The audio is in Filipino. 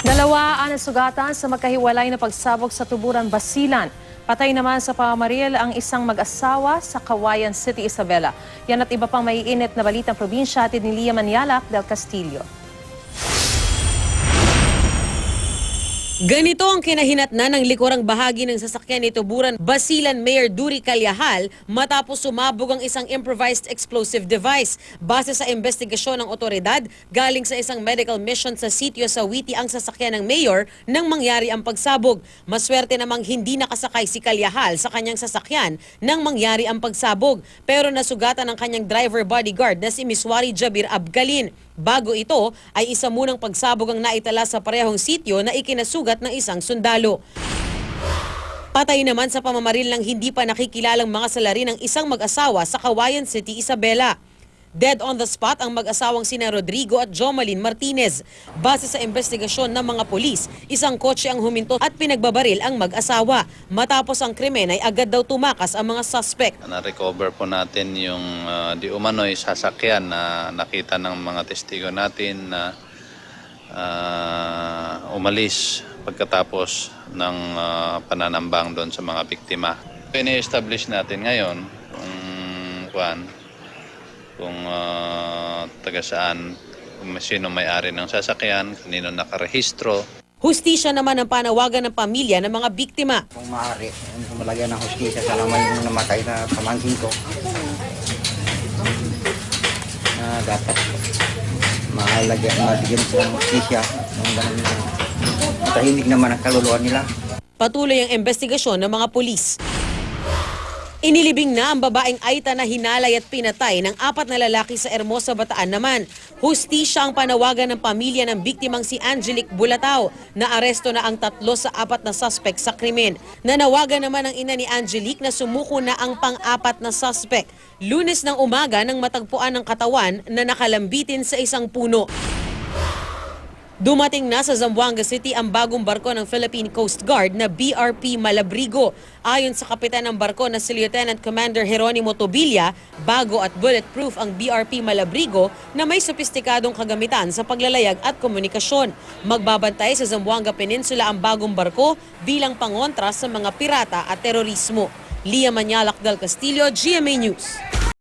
Dalawa ang nasugatan sa magkahiwalay na pagsabog sa Tuburan, Basilan. Patay naman sa pamamaril ang isang mag-asawa sa Cauayan City, Isabela. Yan at iba pang maiinit na balitang probinsya atid ni Lia Manialac del Castillo. Ganito ang kinahinatnan ng likurang bahagi ng sasakyan ni Tuburan, Basilan Mayor Duri Calyahal matapos sumabog ang isang improvised explosive device. Base sa investigasyon ng otoridad, galing sa isang medical mission sa sitio sa Witi ang sasakyan ng mayor nang mangyari ang pagsabog. Maswerte namang hindi nakasakay si Calyahal sa kanyang sasakyan nang mangyari ang pagsabog, pero nasugatan ang kanyang driver bodyguard na si Miswari Jabir Abgalin. Bago ito ay isa munang pagsabog ang naitala sa parehong sitio na ikinasugat ng isang sundalo. Patay naman sa pamamaril ng hindi pa nakikilalang mga salarin ng isang mag-asawa sa Cauayan City, Isabela. Dead on the spot ang mag-asawang sina Rodrigo at Jomalyn Martinez. Base sa investigasyon ng mga polis, isang kotse ang huminto at pinagbabaril ang mag-asawa. Matapos ang krimen ay agad daw tumakas ang mga suspect. Na-recover po natin yung di umano'y sasakyan na nakita ng mga testigo natin na umalis pagkatapos ng pananambang doon sa mga biktima. Ini-establish natin ngayon kung taga saan, kung sino may-ari ng sasakyan, kanino nakarehistro. Hustisya naman ang panawagan ng pamilya ng mga biktima. Kung maaari, malagyan ng hustisya sa naman yung namatay na pamangkin ko. Dapat mabigyan sa hustisya. Tahimik naman ang kaluluwa nila. Patuloy ang investigasyon ng mga pulis. Inilibing na ang babaeng Aita na hinalay at pinatay ng 4 na lalaki sa Hermosa, Bataan naman. Hustisya ang panawagan ng pamilya ng biktimang si Angelique Bulatao na aresto na ang 3 sa 4 na suspect sa krimen. Nanawagan naman ang ina ni Angelique na sumuko na ang pang-4 na suspect. Lunes ng umaga nang matagpuan ng katawan na nakalambitin sa isang puno. Dumating na sa Zamboanga City ang bagong barko ng Philippine Coast Guard na BRP Malabrigo. Ayon sa kapitan ng barko na si Lieutenant Commander Jeronimo Tobilla, bago at bulletproof ang BRP Malabrigo na may sopistikadong kagamitan sa paglalayag at komunikasyon. Magbabantay sa Zamboanga Peninsula ang bagong barko bilang pangontra sa mga pirata at terorismo. Lia Manialac del Castillo, GMA News.